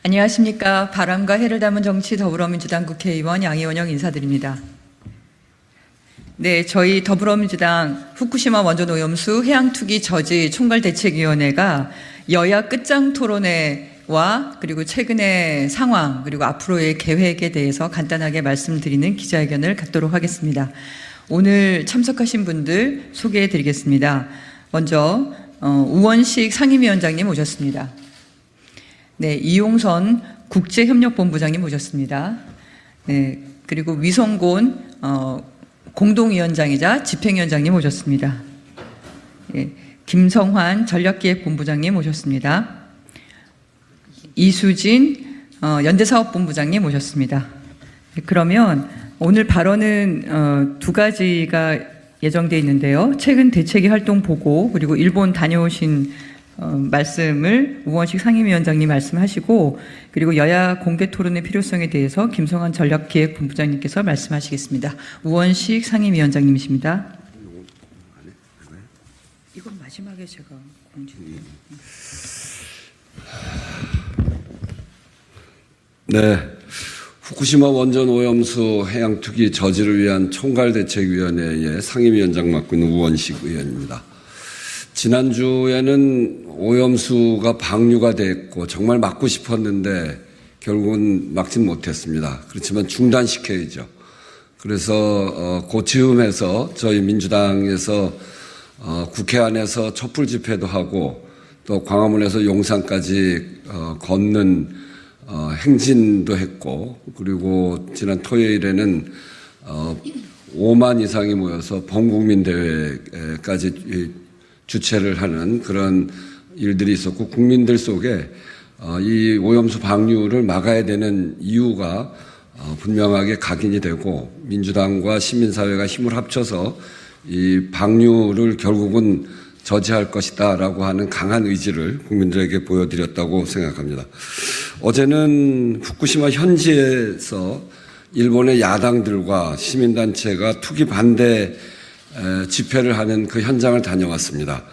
안녕하십니까. 바람과 해를 담은 정치 더불어민주당 국회의원 양이원영 인사드립니다. 네, 저희 더불어민주당 후쿠시마 원전 오염수 해양투기 저지 총괄대책위원회가 여야 끝장 토론회와 그리고 최근의 상황 그리고 앞으로의 계획에 대해서 간단하게 말씀드리는 기자회견을 갖도록 하겠습니다. 오늘 참석하신 분들 소개해 드리겠습니다. 먼저 우원식 상임위원장님 오셨습니다. 네, 이용선 국제협력본부장님 모셨습니다. 네, 그리고 위성곤 공동위원장이자 집행위원장님 모셨습니다. 네, 김성환 전략기획본부장님 모셨습니다. 이수진 연대사업본부장님 모셨습니다. 네, 그러면 오늘 발언은 두 가지가 예정되어 있는데요. 최근 대책위 활동 보고 그리고 일본 다녀오신 말씀을 우원식 상임위원장님 말씀하시고 그리고 여야 공개 토론의 필요성에 대해서 김성환 전략기획본부장님께서 말씀하시겠습니다. 우원식 상임위원장님이십니다. 이건 마지막에 제가 공지드릴게요. 네, 후쿠시마 원전 오염수 해양투기 저지를 위한 총괄대책위원회의 상임위원장 맡고 있는 우원식 의원입니다. 지난주에는 오염수가 방류가 됐고 정말 막고 싶었는데 결국은 막진 못했습니다. 그렇지만 중단시켜야죠. 그래서 고치움에서 저희 민주당에서 국회 안에서 촛불 집회도 하고 또 광화문에서 용산까지 걷는 행진도 했고 그리고 지난 토요일에는 5만 이상이 모여서 범국민 대회까지 주최를 하는 그런 일들이 있었고 국민들 속에 이 오염수 방류를 막아야 되는 이유가 분명하게 각인이 되고 민주당과 시민사회가 힘을 합쳐서 이 방류를 결국은 저지할 것이다라고 하는 강한 의지를 국민들에게 보여드렸다고 생각합니다. 어제는 후쿠시마 현지에서 일본의 야당들과 시민단체가 투기 반대 집회를 하는 그 현장을 다녀왔습니다.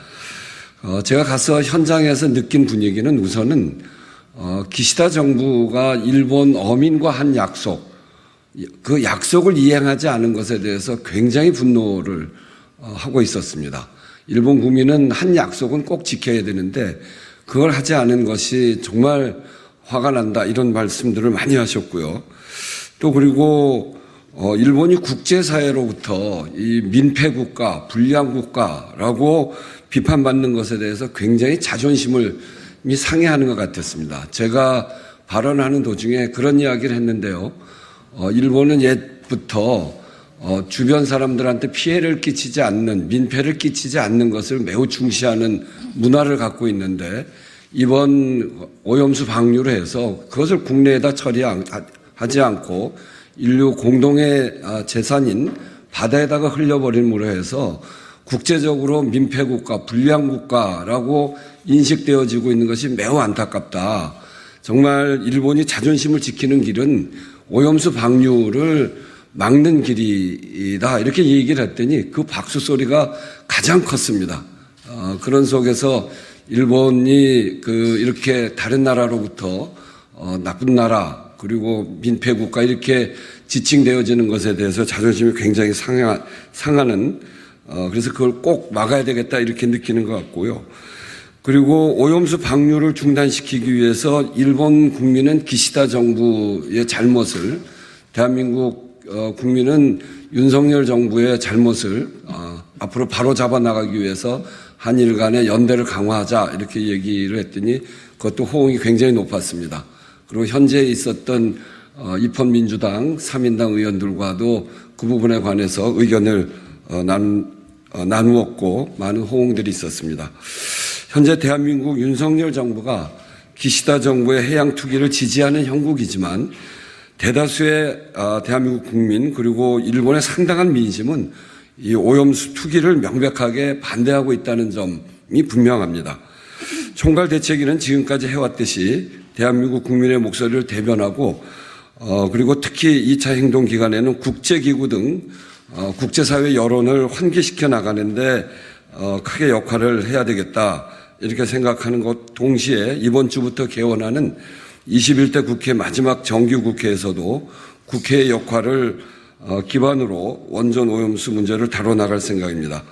제가 가서 현장에서 느낀 분위기는 우선은 기시다 정부가 일본 어민과 한 약속, 그 약속을 이행하지 않은 것에 대해서 굉장히 분노를 하고 있었습니다. 일본 국민은 한 약속은 꼭 지켜야 되는데 그걸 하지 않은 것이 정말 화가 난다 이런 말씀들을 많이 하셨고요. 또 그리고 일본이 국제사회로부터 이 민폐국가, 불량국가라고 비판받는 것에 대해서 굉장히 자존심을 상해하는 것 같았습니다. 제가 발언하는 도중에 그런 이야기를 했는데요. 일본은 옛부터 주변 사람들한테 피해를 끼치지 않는, 민폐를 끼치지 않는 것을 매우 중시하는 문화를 갖고 있는데 이번 오염수 방류를 해서 그것을 국내에다 처리하지 않고 인류 공동의 재산인 바다에다가 흘려버림으로 해서 국제적으로 민폐국가, 불량국가라고 인식되어지고 있는 것이 매우 안타깝다. 정말 일본이 자존심을 지키는 길은 오염수 방류를 막는 길이다. 이렇게 얘기를 했더니 그 박수 소리가 가장 컸습니다. 그런 속에서 일본이 이렇게 다른 나라로부터 나쁜 나라 그리고 민폐국가 이렇게 지칭되어지는 것에 대해서 자존심이 굉장히 상하는 그래서 그걸 꼭 막아야 되겠다 이렇게 느끼는 것 같고요. 그리고 오염수 방류를 중단시키기 위해서 일본 국민은 기시다 정부의 잘못을 대한민국 국민은 윤석열 정부의 잘못을 앞으로 바로 잡아 나가기 위해서 한일 간의 연대를 강화하자 이렇게 얘기를 했더니 그것도 호응이 굉장히 높았습니다. 그리고 현재 있었던 입헌민주당 3인당 의원들과도 그 부분에 관해서 의견을 나누었고 많은 호응들이 있었습니다. 현재 대한민국 윤석열 정부가 기시다 정부의 해양 투기를 지지하는 형국이지만 대다수의 대한민국 국민 그리고 일본의 상당한 민심은 이 오염수 투기를 명백하게 반대하고 있다는 점이 분명합니다. 총괄대책위는 지금까지 해왔듯이 대한민국 국민의 목소리를 대변하고 그리고 특히 2차 행동 기간에는 국제기구 등 국제사회 여론을 환기시켜 나가는데 크게 역할을 해야 되겠다 이렇게 생각하는 것 동시에 이번 주부터 개원하는 21대 국회 마지막 정기국회에서도 국회의 역할을 기반으로 원전 오염수 문제를 다뤄나갈 생각입니다.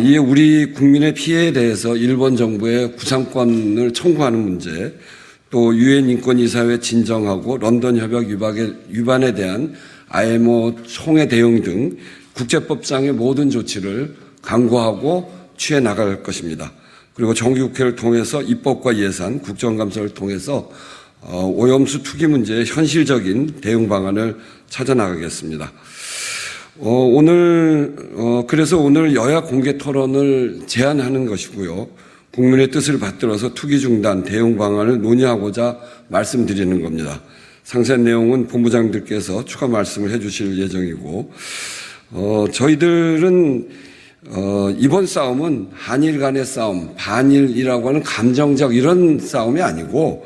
이에 우리 국민의 피해에 대해서 일본 정부의 구상권을 청구하는 문제, 또 유엔 인권이사회 진정하고 런던 협약 위반에 대한 IMO 총회 대응 등 국제법상의 모든 조치를 강구하고 취해 나갈 것입니다. 그리고 정기국회를 통해서 입법과 예산, 국정감사를 통해서 오염수 투기 문제의 현실적인 대응 방안을 찾아 나가겠습니다. 그래서 오늘 여야 공개 토론을 제안하는 것이고요. 국민의 뜻을 받들어서 투기 중단 대응 방안을 논의하고자 말씀드리는 겁니다. 상세한 내용은 본부장들께서 추가 말씀을 해주실 예정이고, 저희들은 이번 싸움은 한일 간의 싸움, 반일이라고 하는 감정적 이런 싸움이 아니고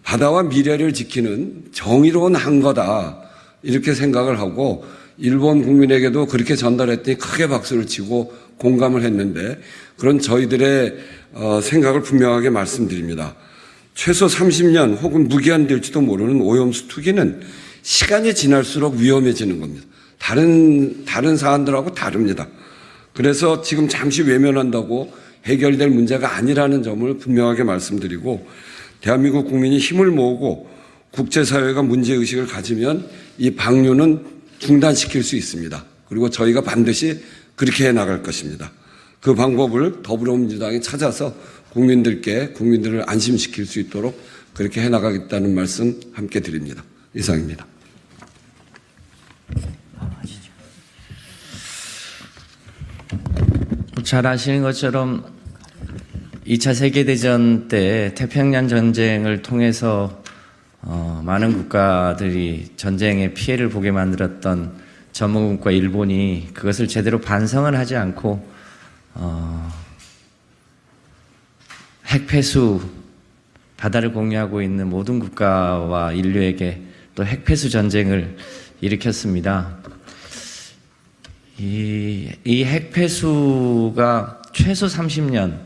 바다와 미래를 지키는 정의로운 항거다 이렇게 생각을 하고, 일본 국민에게도 그렇게 전달했더니 크게 박수를 치고 공감을 했는데, 그런 저희들의 생각을 분명하게 말씀드립니다. 최소 30년 혹은 무기한 될지도 모르는 오염수 투기는 시간이 지날수록 위험해지는 겁니다. 다른 사안들하고 다릅니다. 그래서 지금 잠시 외면한다고 해결될 문제가 아니라는 점을 분명하게 말씀드리고, 대한민국 국민이 힘을 모으고 국제사회가 문제의식을 가지면 이 방류는 중단시킬 수 있습니다. 그리고 저희가 반드시 그렇게 해나갈 것입니다. 그 방법을 더불어민주당이 찾아서 국민들을 안심시킬 수 있도록 그렇게 해나가겠다는 말씀 함께 드립니다. 이상입니다. 잘 아시는 것처럼 2차 세계대전 때 태평양 전쟁을 통해서 많은 국가들이 전쟁의 피해를 보게 만들었던 전범국가 일본이 그것을 제대로 반성을 하지 않고 핵폐수, 바다를 공유하고 있는 모든 국가와 인류에게 또 핵폐수 전쟁을 일으켰습니다. 이 핵폐수가 최소 30년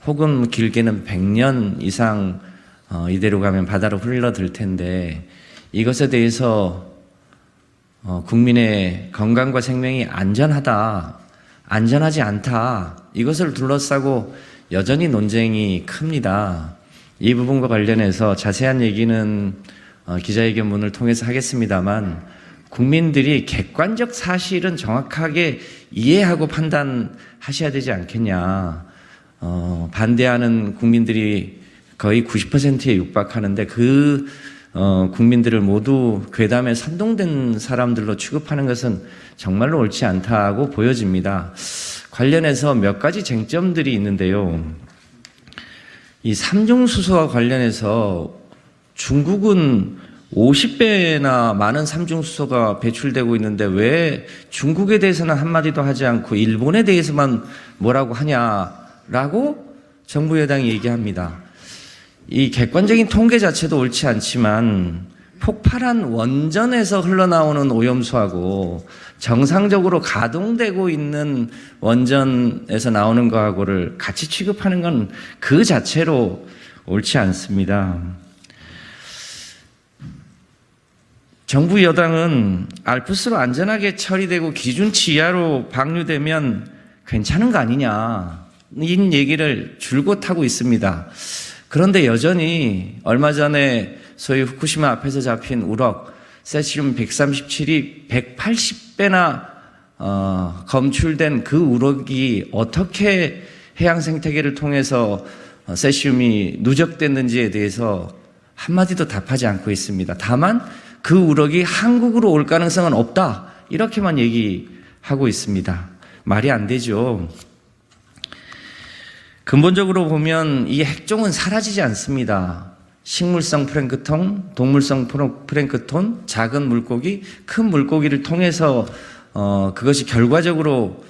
혹은 길게는 100년 이상 이대로 가면 바다로 흘러들 텐데, 이것에 대해서 국민의 건강과 생명이 안전하지 않다, 이것을 둘러싸고 여전히 논쟁이 큽니다. 이 부분과 관련해서 자세한 얘기는 기자회견문을 통해서 하겠습니다만, 국민들이 객관적 사실은 정확하게 이해하고 판단하셔야 되지 않겠냐. 반대하는 국민들이 거의 90%에 육박하는데 그 국민들을 모두 괴담에 선동된 사람들로 취급하는 것은 정말로 옳지 않다고 보여집니다. 관련해서 몇 가지 쟁점들이 있는데요. 이 삼중수소와 관련해서 중국은 50배나 많은 삼중수소가 배출되고 있는데 왜 중국에 대해서는 한마디도 하지 않고 일본에 대해서만 뭐라고 하냐라고 정부 여당이 얘기합니다. 이 객관적인 통계 자체도 옳지 않지만 폭발한 원전에서 흘러나오는 오염수하고 정상적으로 가동되고 있는 원전에서 나오는 거하고를 같이 취급하는 건 그 자체로 옳지 않습니다. 정부 여당은 알프스로 안전하게 처리되고 기준치 이하로 방류되면 괜찮은 거 아니냐, 이 얘기를 줄곧 하고 있습니다. 그런데 여전히 얼마 전에 소위 후쿠시마 앞에서 잡힌 우럭 세슘 137이 180배나 검출된 그 우럭이 어떻게 해양 생태계를 통해서 세슘이 누적됐는지에 대해서 한마디도 답하지 않고 있습니다. 다만 그 우럭이 한국으로 올 가능성은 없다, 이렇게만 얘기하고 있습니다. 말이 안 되죠. 근본적으로 보면 이 핵종은 사라지지 않습니다. 식물성 플랭크톤, 동물성 플랭크톤, 작은 물고기, 큰 물고기를 통해서 그것이 결과적으로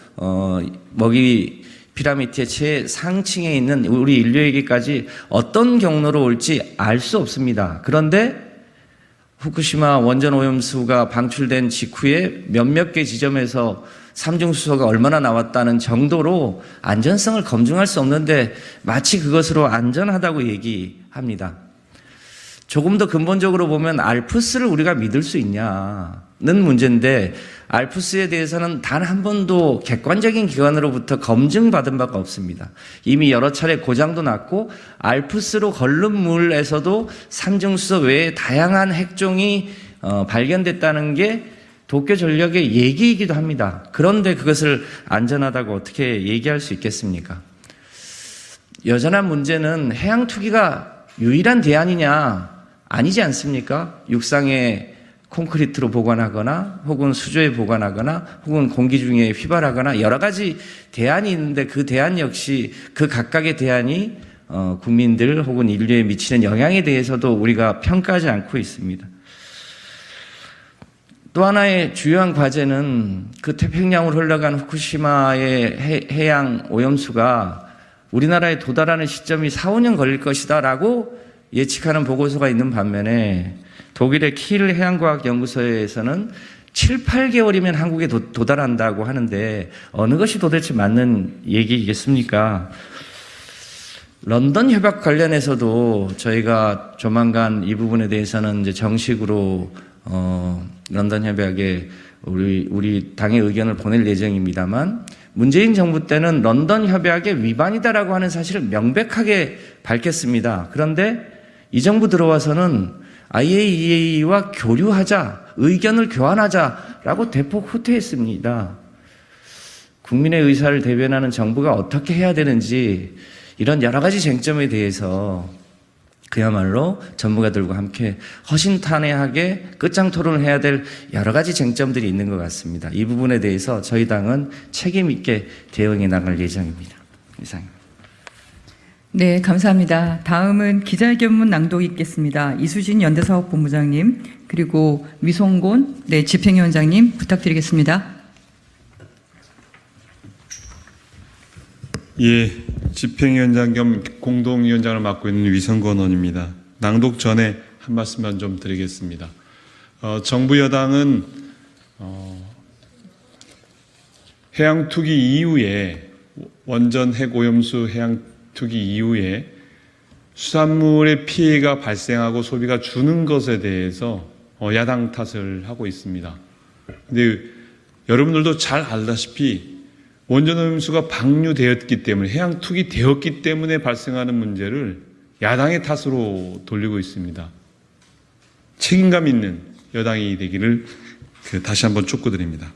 먹이 피라미드의 최상층에 있는 우리 인류에게까지 어떤 경로로 올지 알 수 없습니다. 그런데 후쿠시마 원전 오염수가 방출된 직후에 몇몇 개 지점에서 삼중수소가 얼마나 나왔다는 정도로 안전성을 검증할 수 없는데 마치 그것으로 안전하다고 얘기합니다. 조금 더 근본적으로 보면 알프스를 우리가 믿을 수 있냐는 문제인데, 알프스에 대해서는 단 한 번도 객관적인 기관으로부터 검증받은 바가 없습니다. 이미 여러 차례 고장도 났고, 알프스로 걸른 물에서도 삼중수소 외에 다양한 핵종이 발견됐다는 게 도쿄전력의 얘기이기도 합니다. 그런데 그것을 안전하다고 어떻게 얘기할 수 있겠습니까? 여전한 문제는 해양 투기가 유일한 대안이냐? 아니지 않습니까? 육상에 콘크리트로 보관하거나 혹은 수조에 보관하거나 혹은 공기 중에 휘발하거나 여러 가지 대안이 있는데, 그 대안 역시 그 각각의 대안이 국민들 혹은 인류에 미치는 영향에 대해서도 우리가 평가하지 않고 있습니다. 또 하나의 주요한 과제는 그 태평양으로 흘러간 후쿠시마의 해양 오염수가 우리나라에 도달하는 시점이 4, 5년 걸릴 것이다 라고 예측하는 보고서가 있는 반면에, 독일의 킬 해양과학연구소에서는 7, 8개월이면 한국에 도달한다고 하는데, 어느 것이 도대체 맞는 얘기겠습니까? 런던 협약 관련해서도 저희가 조만간 이 부분에 대해서는 이제 정식으로 런던 협약에 우리 당의 의견을 보낼 예정입니다만, 문재인 정부 때는 런던 협약의 위반이다라고 하는 사실을 명백하게 밝혔습니다. 그런데 이 정부 들어와서는 IAEA와 교류하자, 의견을 교환하자라고 대폭 후퇴했습니다. 국민의 의사를 대변하는 정부가 어떻게 해야 되는지, 이런 여러 가지 쟁점에 대해서 그야말로 전문가들과 함께 허심탄회하게 끝장 토론을 해야 될 여러 가지 쟁점들이 있는 것 같습니다. 이 부분에 대해서 저희 당은 책임 있게 대응해 나갈 예정입니다. 이상입니다. 네, 감사합니다. 다음은 기자회견문 낭독 있겠습니다. 이수진 연대사업본부장님, 그리고 위성곤 집행위원장님 부탁드리겠습니다. 예, 집행위원장 겸 공동위원장을 맡고 있는 위성권 의원입니다. 낭독 전에 한 말씀만 좀 드리겠습니다. 정부 여당은 해양 투기 이후에, 원전 핵 오염수 해양 투기 이후에 수산물의 피해가 발생하고 소비가 주는 것에 대해서 야당 탓을 하고 있습니다. 근데 여러분들도 잘 알다시피 원전 오염수가 방류되었기 때문에, 해양 투기되었기 때문에 발생하는 문제를 야당의 탓으로 돌리고 있습니다. 책임감 있는 여당이 되기를 다시 한번 촉구드립니다.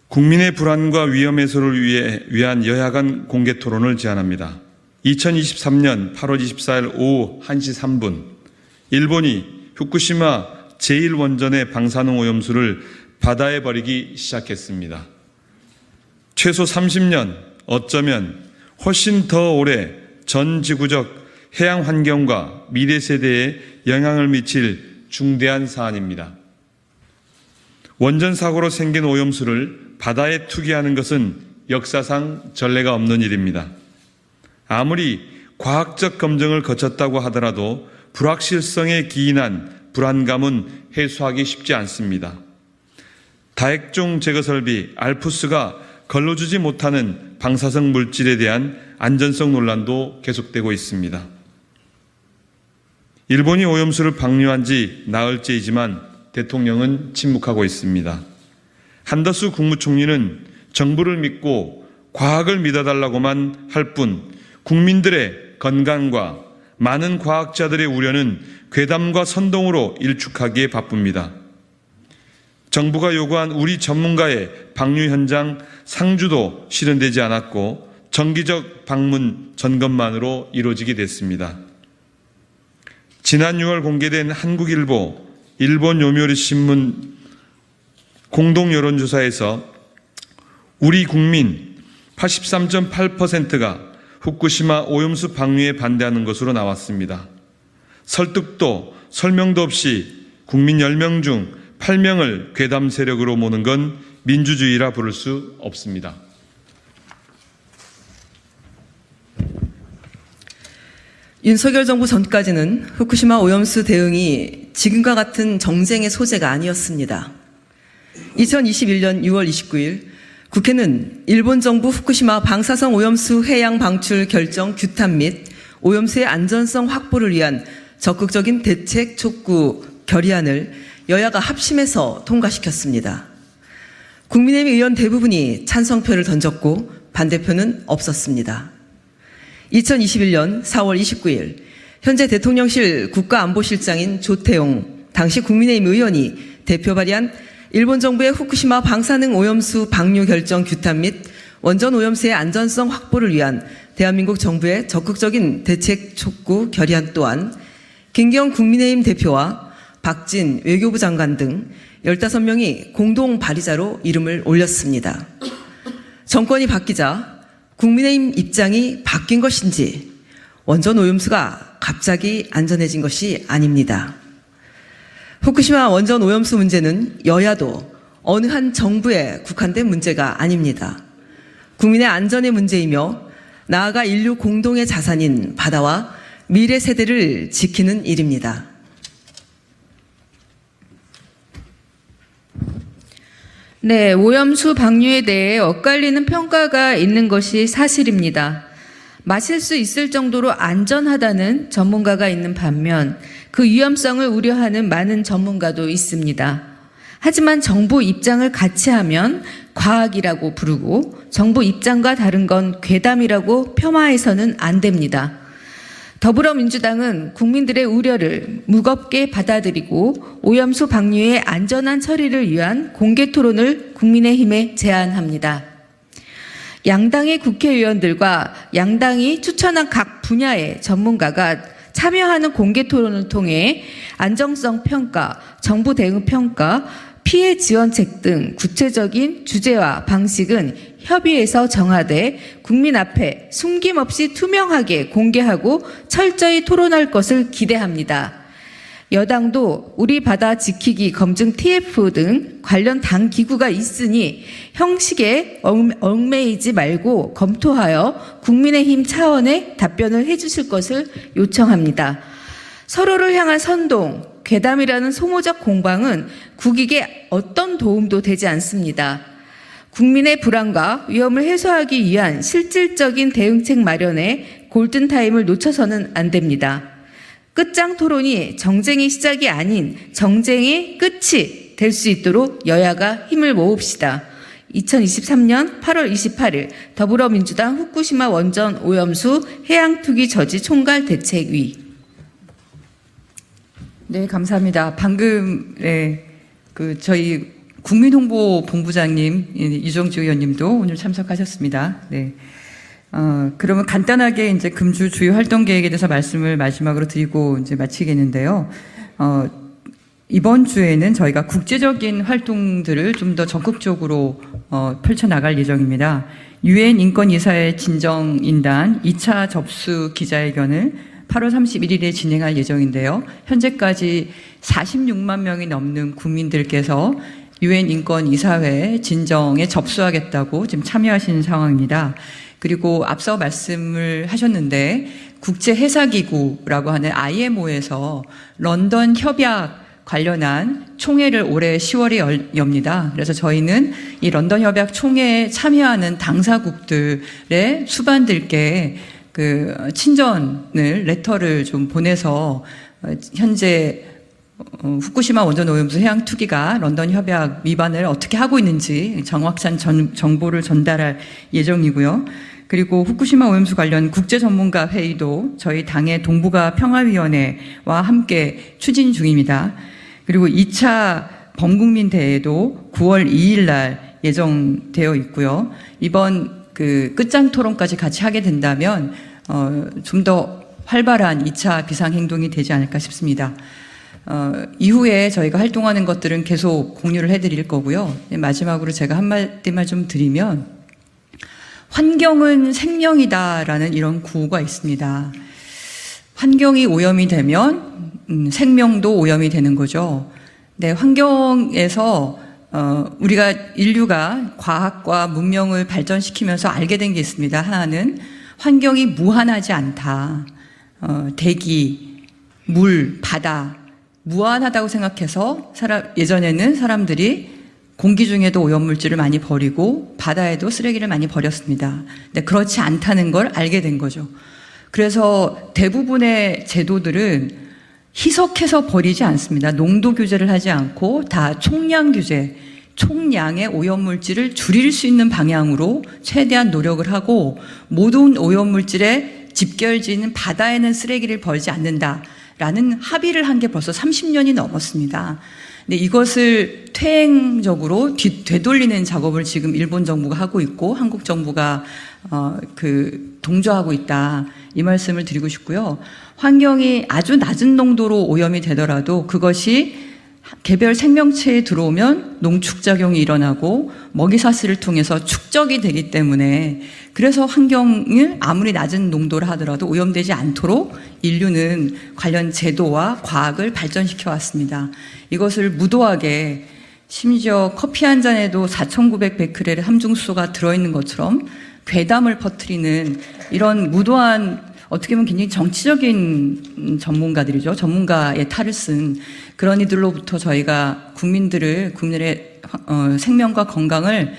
국민의 불안과 위험 해소를 위한 여야 간 공개 토론을 제안합니다. 2023년 8월 24일 오후 1시 3분, 일본이 후쿠시마 제1원전의 방사능 오염수를 바다에 버리기 시작했습니다. 최소 30년, 어쩌면 훨씬 더 오래 전 지구적 해양 환경과 미래 세대에 영향을 미칠 중대한 사안입니다. 원전 사고로 생긴 오염수를 바다에 투기하는 것은 역사상 전례가 없는 일입니다. 아무리 과학적 검증을 거쳤다고 하더라도 불확실성에 기인한 불안감은 해소하기 쉽지 않습니다. 다핵종 제거 설비 알프스가 걸러주지 못하는 방사성 물질에 대한 안전성 논란도 계속되고 있습니다. 일본이 오염수를 방류한 지 나흘째이지만 대통령은 침묵하고 있습니다. 한더수 국무총리는 정부를 믿고 과학을 믿어달라고만 할 뿐, 국민들의 건강과 많은 과학자들의 우려는 괴담과 선동으로 일축하기에 바쁩니다. 정부가 요구한 우리 전문가의 방류 현장 상주도 실현되지 않았고 정기적 방문 점검만으로 이루어지게 됐습니다. 지난 6월 공개된 한국일보, 일본 요미우리 신문 공동 여론조사에서 우리 국민 83.8%가 후쿠시마 오염수 방류에 반대하는 것으로 나왔습니다. 설득도 설명도 없이 국민 10명 중 8명을 괴담 세력으로 모는 건 민주주의라 부를 수 없습니다. 윤석열 정부 전까지는 후쿠시마 오염수 대응이 지금과 같은 정쟁의 소재가 아니었습니다. 2021년 6월 29일 국회는 일본 정부 후쿠시마 방사성 오염수 해양 방출 결정 규탄 및 오염수의 안전성 확보를 위한 적극적인 대책 촉구 결의안을 여야가 합심해서 통과시켰습니다. 국민의힘 의원 대부분이 찬성표를 던졌고 반대표는 없었습니다. 2021년 4월 29일 현재 대통령실 국가안보실장인 조태용 당시 국민의힘 의원이 대표 발의한 일본 정부의 후쿠시마 방사능 오염수 방류 결정 규탄 및 원전 오염수의 안전성 확보를 위한 대한민국 정부의 적극적인 대책 촉구 결의안 또한 김기현 국민의힘 대표와 박진 외교부 장관 등 15명이 공동 발의자로 이름을 올렸습니다. 정권이 바뀌자 국민의힘 입장이 바뀐 것인지 원전 오염수가 갑자기 안전해진 것이 아닙니다. 후쿠시마 원전 오염수 문제는 여야도 어느 한 정부에 국한된 문제가 아닙니다. 국민의 안전의 문제이며 나아가 인류 공동의 자산인 바다와 미래 세대를 지키는 일입니다. 네, 오염수 방류에 대해 엇갈리는 평가가 있는 것이 사실입니다. 마실 수 있을 정도로 안전하다는 전문가가 있는 반면 그 위험성을 우려하는 많은 전문가도 있습니다. 하지만 정부 입장을 같이 하면 과학이라고 부르고 정부 입장과 다른 건 괴담이라고 폄하해서는 안 됩니다. 더불어민주당은 국민들의 우려를 무겁게 받아들이고 오염수 방류의 안전한 처리를 위한 공개 토론을 국민의힘에 제안합니다. 양당의 국회의원들과 양당이 추천한 각 분야의 전문가가 참여하는 공개 토론을 통해 안정성 평가, 정부 대응 평가, 피해 지원책 등 구체적인 주제와 방식은 협의해서 정하되 국민 앞에 숨김없이 투명하게 공개하고 철저히 토론할 것을 기대합니다. 여당도 우리 바다 지키기 검증 TF 등 관련 당 기구가 있으니 형식에 얽매이지 말고 검토하여 국민의힘 차원의 답변을 해주실 것을 요청합니다. 서로를 향한 선동, 괴담이라는 소모적 공방은 국익에 어떤 도움도 되지 않습니다. 국민의 불안과 위험을 해소하기 위한 실질적인 대응책 마련에 골든타임을 놓쳐서는 안 됩니다. 끝장 토론이 정쟁의 시작이 아닌 정쟁의 끝이 될 수 있도록 여야가 힘을 모읍시다. 2023년 8월 28일 더불어민주당 후쿠시마 원전 오염수 해양투기 저지 총괄 대책위. 네, 감사합니다. 방금 저희 국민홍보본부장님 유정주 의원님도 오늘 참석하셨습니다. 네. 그러면 간단하게 이제 금주 주요 활동 계획에 대해서 말씀을 마지막으로 드리고 이제 마치겠는데요. 이번 주에는 저희가 국제적인 활동들을 좀 더 적극적으로 펼쳐 나갈 예정입니다. 유엔 인권이사회 진정인단 2차 접수 기자회견을 8월 31일에 진행할 예정인데요. 현재까지 46만 명이 넘는 국민들께서 유엔 인권이사회 진정에 접수하겠다고 지금 참여하시는 상황입니다. 그리고 앞서 말씀을 하셨는데 국제해사기구라고 하는 IMO에서 런던 협약 관련한 총회를 올해 10월에 엽니다. 그래서 저희는 이 런던 협약 총회에 참여하는 당사국들의 수반들께 그 친전을 레터를 좀 보내서 현재 후쿠시마 원전 오염수 해양 투기가 런던 협약 위반을 어떻게 하고 있는지 정확한 정보를 전달할 예정이고요. 그리고 후쿠시마 오염수 관련 국제 전문가 회의도 저희 당의 동북아 평화위원회와 함께 추진 중입니다. 그리고 2차 범국민 대회도 9월 2일 날 예정되어 있고요. 이번 그 끝장 토론까지 같이 하게 된다면 좀 더 활발한 2차 비상행동이 되지 않을까 싶습니다. 이후에 저희가 활동하는 것들은 계속 공유를 해드릴 거고요. 마지막으로 제가 한마디만 좀 드리면 환경은 생명이다라는 이런 구호가 있습니다. 환경이 오염이 되면 생명도 오염이 되는 거죠. 네, 환경에서 우리가 인류가 과학과 문명을 발전시키면서 알게 된 게 있습니다. 하나는 환경이 무한하지 않다. 대기, 물, 바다 무한하다고 생각해서 예전에는 사람들이 공기 중에도 오염물질을 많이 버리고 바다에도 쓰레기를 많이 버렸습니다. 근데 그렇지 않다는 걸 알게 된 거죠. 그래서 대부분의 제도들은 희석해서 버리지 않습니다. 농도 규제를 하지 않고 다 총량 규제, 총량의 오염물질을 줄일 수 있는 방향으로 최대한 노력을 하고 모든 오염물질의 집결지인 바다에는 쓰레기를 버리지 않는다라는 합의를 한 게 벌써 30년이 넘었습니다. 근데 이것을 퇴행적으로 되돌리는 작업을 지금 일본 정부가 하고 있고 한국 정부가 동조하고 있다. 이 말씀을 드리고 싶고요. 환경이 아주 낮은 농도로 오염이 되더라도 그것이 개별 생명체에 들어오면 농축작용이 일어나고 먹이사슬을 통해서 축적이 되기 때문에 그래서 환경을 아무리 낮은 농도를 하더라도 오염되지 않도록 인류는 관련 제도와 과학을 발전시켜 왔습니다. 이것을 무도하게 심지어 커피 한 잔에도 4,900베크렐의 함중수소가 들어있는 것처럼 괴담을 퍼뜨리는 이런 무도한 어떻게 보면 굉장히 정치적인 전문가들이죠. 전문가의 탈을 쓴 그런 이들로부터 저희가 국민의 생명과 건강을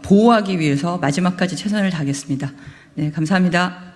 보호하기 위해서 마지막까지 최선을 다하겠습니다. 네, 감사합니다.